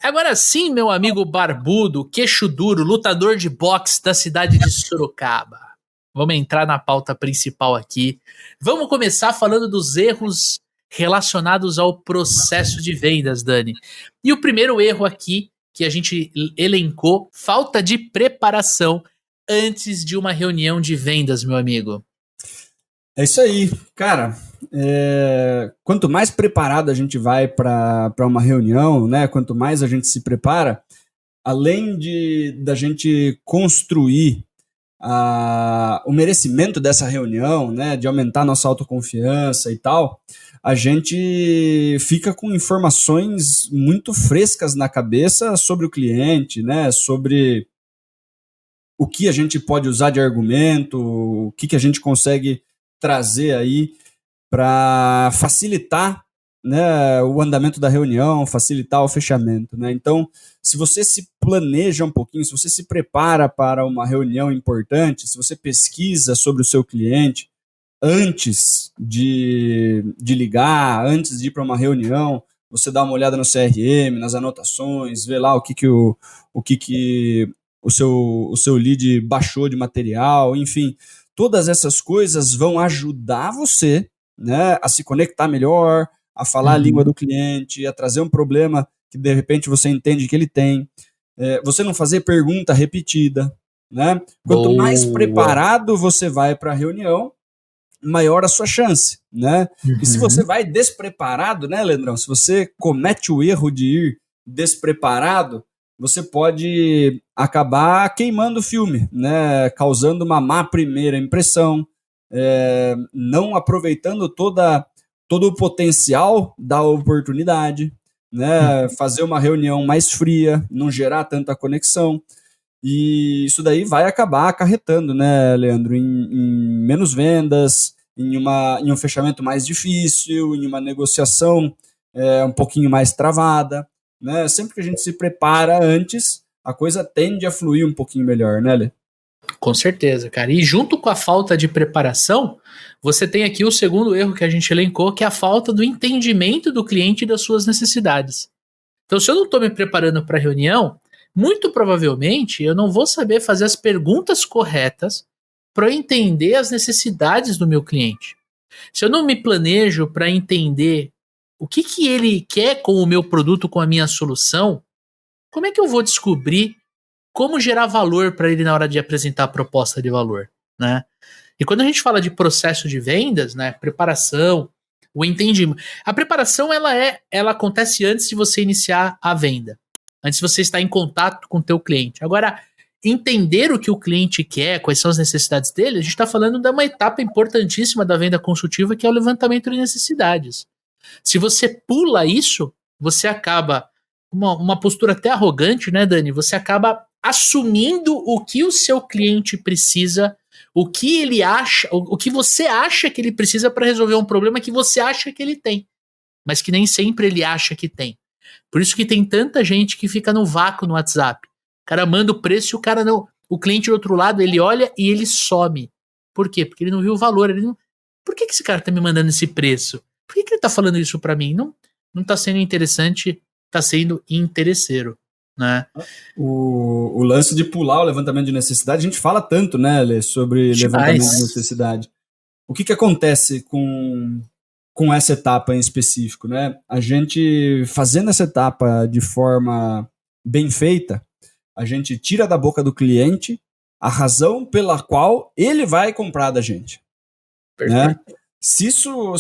Agora sim, meu amigo barbudo, queixo duro, lutador de boxe da cidade de Sorocaba. Vamos entrar na pauta principal aqui. Vamos começar falando dos erros relacionados ao processo de vendas, Dani. E o primeiro erro aqui que a gente elencou, falta de preparação antes de uma reunião de vendas, meu amigo. É isso aí, cara. Quanto mais preparado a gente vai para uma reunião, né? Quanto mais a gente se prepara, além da gente construir o merecimento dessa reunião, né? De aumentar nossa autoconfiança e tal, a gente fica com informações muito frescas na cabeça sobre o cliente, né? Sobre o que a gente pode usar de argumento, o que a gente consegue trazer aí para facilitar, né, o andamento da reunião, facilitar o fechamento, né? Então, se você se planeja um pouquinho, se você se prepara para uma reunião importante, se você pesquisa sobre o seu cliente antes de ligar, antes de ir para uma reunião, você dá uma olhada no CRM, nas anotações, vê lá o que o seu lead baixou de material, enfim, todas essas coisas vão ajudar você, né, a se conectar melhor, a falar a língua do cliente, a trazer um problema que de repente você entende que ele tem. Você não fazer pergunta repetida, né? Quanto mais preparado você vai para a reunião, maior a sua chance, né? E se você vai despreparado, né, Leandrão? Se você comete o erro de ir despreparado, você pode acabar queimando o filme, né? Causando uma má primeira impressão, não aproveitando todo o potencial da oportunidade, né? Fazer uma reunião mais fria, não gerar tanta conexão. E isso daí vai acabar acarretando, né, Leandro, em menos vendas, em um fechamento mais difícil, em uma negociação um pouquinho mais travada. Né? Sempre que a gente se prepara antes, a coisa tende a fluir um pouquinho melhor, né, Lê? Com certeza, cara. E junto com a falta de preparação, você tem aqui o segundo erro que a gente elencou, que é a falta do entendimento do cliente e das suas necessidades. Então, se eu não estou me preparando para a reunião, muito provavelmente eu não vou saber fazer as perguntas corretas para eu entender as necessidades do meu cliente. Se eu não me planejo para entender o que ele quer com o meu produto, com a minha solução, como é que eu vou descobrir como gerar valor para ele na hora de apresentar a proposta de valor, né? E quando a gente fala de processo de vendas, né, preparação, o entendimento, a preparação ela acontece antes de você iniciar a venda, antes de você estar em contato com o teu cliente. Agora, entender o que o cliente quer, quais são as necessidades dele, a gente está falando de uma etapa importantíssima da venda consultiva, que é o levantamento de necessidades. Se você pula isso, você acaba, uma postura até arrogante, né, Dani? Você acaba assumindo o que o seu cliente precisa, o que ele acha, o que você acha que ele precisa para resolver um problema que você acha que ele tem, mas que nem sempre ele acha que tem. Por isso que tem tanta gente que fica no vácuo no WhatsApp. O cara manda o preço e o cara não. O cliente do outro lado, ele olha e ele some. Por quê? Porque ele não viu o valor. Por que esse cara tá me mandando esse preço? Por que ele tá falando isso para mim? Não tá sendo interessante, tá sendo interesseiro, né? O lance de pular o levantamento de necessidade, a gente fala tanto, né, Lê, sobre levantamento de necessidade. O que acontece com essa etapa em específico, né? A gente, fazendo essa etapa de forma bem feita, a gente tira da boca do cliente a razão pela qual ele vai comprar da gente. Né? Se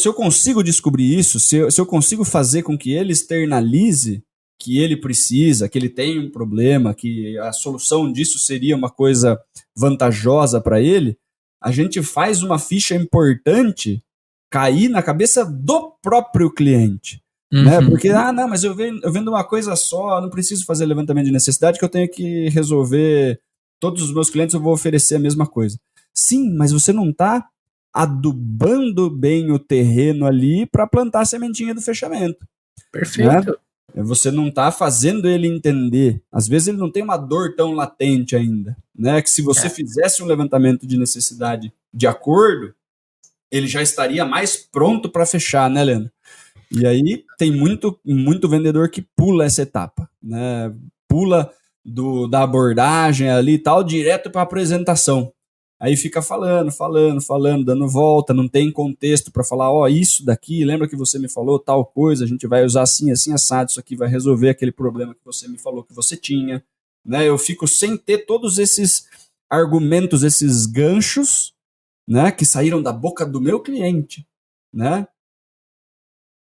eu consigo descobrir isso, se eu consigo fazer com que ele externalize que ele precisa, que ele tem um problema, que a solução disso seria uma coisa vantajosa para ele, a gente faz uma ficha importante cair na cabeça do próprio cliente. Né? Porque, não, mas eu vendo uma coisa só, eu não preciso fazer levantamento de necessidade, que eu tenho que resolver, todos os meus clientes eu vou oferecer a mesma coisa. Sim, mas você não está adubando bem o terreno ali para plantar a sementinha do fechamento. Perfeito. Né? Você não está fazendo ele entender. Às vezes ele não tem uma dor tão latente ainda. Né? Que se você fizesse um levantamento de necessidade de acordo, ele já estaria mais pronto para fechar, né, Leandro? E aí tem muito vendedor que pula essa etapa, né? Pula da abordagem ali e tal, direto para a apresentação. Aí fica falando, dando volta, não tem contexto para falar, ó, isso daqui, lembra que você me falou tal coisa, a gente vai usar assim, assim, assado, isso aqui vai resolver aquele problema que você me falou que você tinha, né? Eu fico sem ter todos esses argumentos, esses ganchos, né, que saíram da boca do meu cliente, né,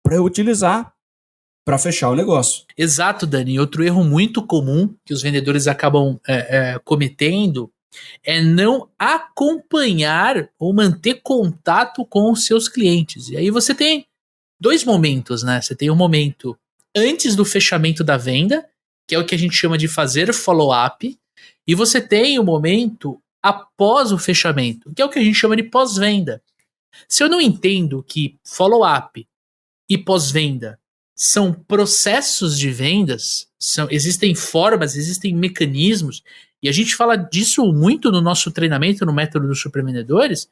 para eu utilizar para fechar o negócio. Exato, Dani. Outro erro muito comum que os vendedores acabam cometendo é não acompanhar ou manter contato com os seus clientes. E aí você tem dois momentos, né? Você tem um momento antes do fechamento da venda, que é o que a gente chama de fazer follow-up, e você tem o momento após o fechamento, que é o que a gente chama de pós-venda. Se eu não entendo que follow-up e pós-venda são processos de vendas, existem formas, existem mecanismos, e a gente fala disso muito no nosso treinamento, no método dos supervendedores,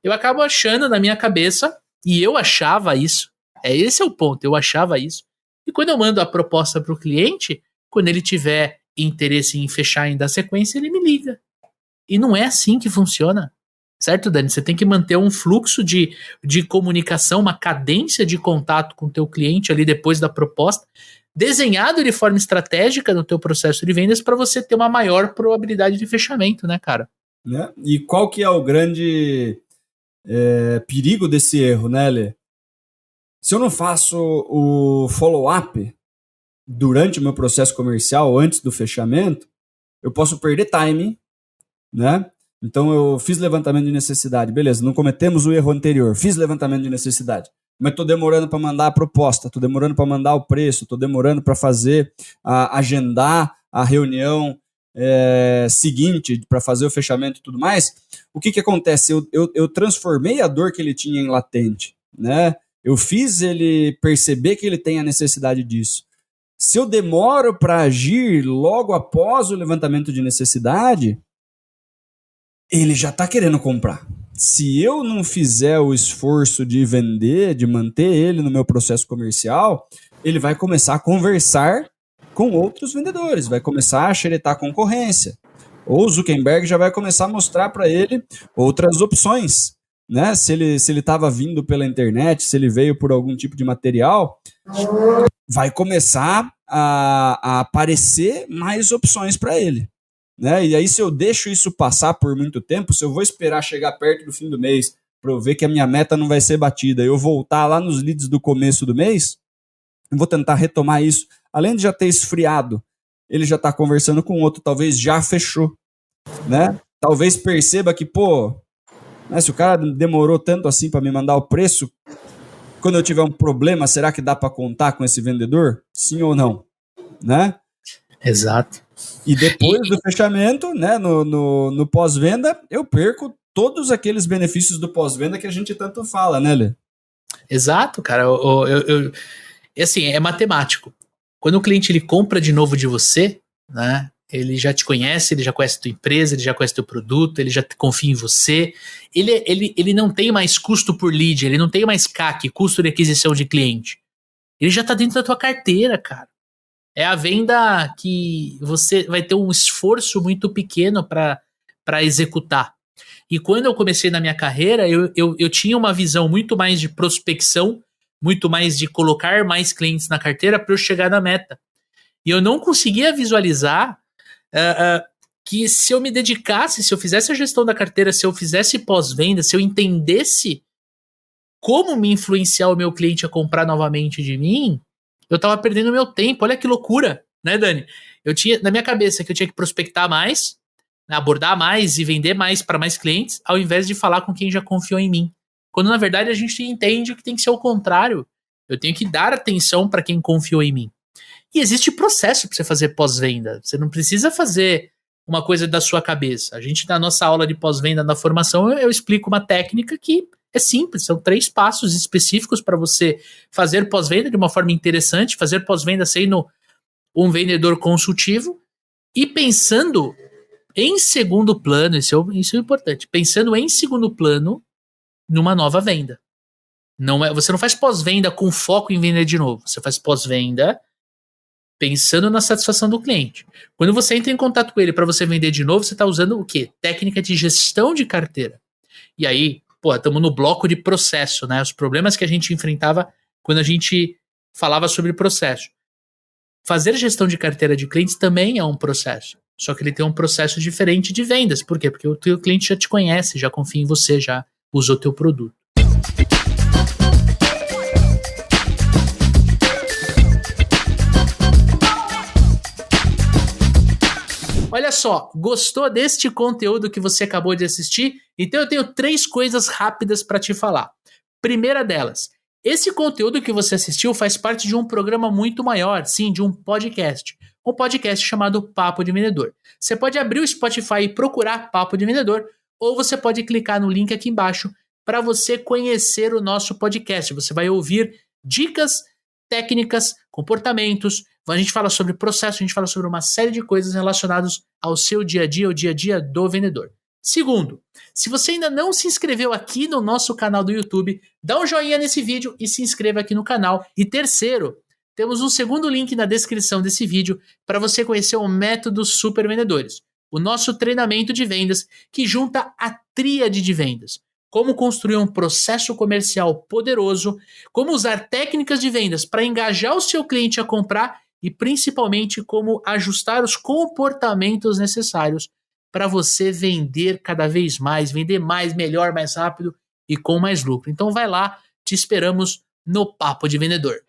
eu acabo achando na minha cabeça, e eu achava isso, esse é o ponto, eu achava isso, e quando eu mando a proposta para o cliente, quando ele tiver interesse em fechar ainda a sequência, ele me liga. E não é assim que funciona. Certo, Dani? Você tem que manter um fluxo de comunicação, uma cadência de contato com o teu cliente ali depois da proposta, desenhado de forma estratégica no teu processo de vendas para você ter uma maior probabilidade de fechamento, né, cara? Né? E qual que é o grande perigo desse erro, né, Lê? Se eu não faço o follow-up durante o meu processo comercial, antes do fechamento, eu posso perder timing, né? Então eu fiz levantamento de necessidade, beleza, não cometemos o erro anterior, fiz levantamento de necessidade, mas estou demorando para mandar a proposta, estou demorando para mandar o preço, estou demorando para agendar a reunião seguinte, para fazer o fechamento e tudo mais. O que acontece? Eu transformei a dor que ele tinha em latente, né? Eu fiz ele perceber que ele tem a necessidade disso. Se eu demoro para agir logo após o levantamento de necessidade, ele já está querendo comprar. Se eu não fizer o esforço de vender, de manter ele no meu processo comercial, ele vai começar a conversar com outros vendedores, vai começar a xeretar a concorrência. Ou o Zuckerberg já vai começar a mostrar para ele outras opções, né? Se ele estava vindo pela internet, se ele veio por algum tipo de material, vai começar a aparecer mais opções para ele. Né? E aí, se eu deixo isso passar por muito tempo, se eu vou esperar chegar perto do fim do mês para eu ver que a minha meta não vai ser batida, eu voltar lá nos leads do começo do mês, eu vou tentar retomar isso. Além de já ter esfriado, ele já está conversando com outro, talvez já fechou, né? Talvez perceba que, né, se o cara demorou tanto assim para me mandar o preço, quando eu tiver um problema, será que dá para contar com esse vendedor? Sim ou não? Né? Exato. E depois do fechamento, né, no pós-venda, eu perco todos aqueles benefícios do pós-venda que a gente tanto fala, né, Lê? Exato, cara. Assim, é matemático. Quando o cliente ele compra de novo de você, né, ele já te conhece, ele já conhece a tua empresa, ele já conhece teu produto, ele já confia em você. Ele não tem mais custo por lead, ele não tem mais CAC, custo de aquisição de cliente. Ele já tá dentro da tua carteira, cara. É a venda que você vai ter um esforço muito pequeno para executar. E quando eu comecei na minha carreira, eu tinha uma visão muito mais de prospecção, muito mais de colocar mais clientes na carteira para eu chegar na meta. E eu não conseguia visualizar que se eu me dedicasse, se eu fizesse a gestão da carteira, se eu fizesse pós-venda, se eu entendesse como me influenciar o meu cliente a comprar novamente de mim, eu tava perdendo meu tempo. Olha que loucura, né, Dani? Eu tinha na minha cabeça que eu tinha que prospectar mais, abordar mais e vender mais para mais clientes, ao invés de falar com quem já confiou em mim. Quando na verdade a gente entende que tem que ser o contrário. Eu tenho que dar atenção para quem confiou em mim. E existe processo para você fazer pós-venda. Você não precisa fazer uma coisa da sua cabeça. A gente, na nossa aula de pós-venda na formação, eu explico uma técnica que é simples, são 3 passos específicos para você fazer pós-venda de uma forma interessante, fazer pós-venda sendo um vendedor consultivo e pensando em segundo plano, isso é importante, pensando em segundo plano numa nova venda. Você não faz pós-venda com foco em vender de novo. Você faz pós-venda pensando na satisfação do cliente. Quando você entra em contato com ele para você vender de novo, você está usando o quê? Técnica de gestão de carteira. E aí, estamos no bloco de processo, né? Os problemas que a gente enfrentava quando a gente falava sobre processo. Fazer gestão de carteira de clientes também é um processo. Só que ele tem um processo diferente de vendas. Por quê? Porque o teu cliente já te conhece, já confia em você, já usou o teu produto. Olha só, gostou deste conteúdo que você acabou de assistir? Então eu tenho 3 coisas rápidas para te falar. Primeira delas, esse conteúdo que você assistiu faz parte de um programa muito maior, sim, de um podcast. Um podcast chamado Papo de Vendedor. Você pode abrir o Spotify e procurar Papo de Vendedor, ou você pode clicar no link aqui embaixo para você conhecer o nosso podcast. Você vai ouvir dicas, técnicas, comportamentos. A gente fala sobre processo, a gente fala sobre uma série de coisas relacionadas ao seu dia a dia, o dia a dia do vendedor. Segundo, se você ainda não se inscreveu aqui no nosso canal do YouTube, dá um joinha nesse vídeo e se inscreva aqui no canal. E terceiro, temos um segundo link na descrição desse vídeo para você conhecer o Método Super Vendedores, o nosso treinamento de vendas que junta a tríade de vendas. Como construir um processo comercial poderoso, como usar técnicas de vendas para engajar o seu cliente a comprar e principalmente como ajustar os comportamentos necessários para você vender cada vez mais, vender mais, melhor, mais rápido e com mais lucro. Então vai lá, te esperamos no Papo de Vendedor.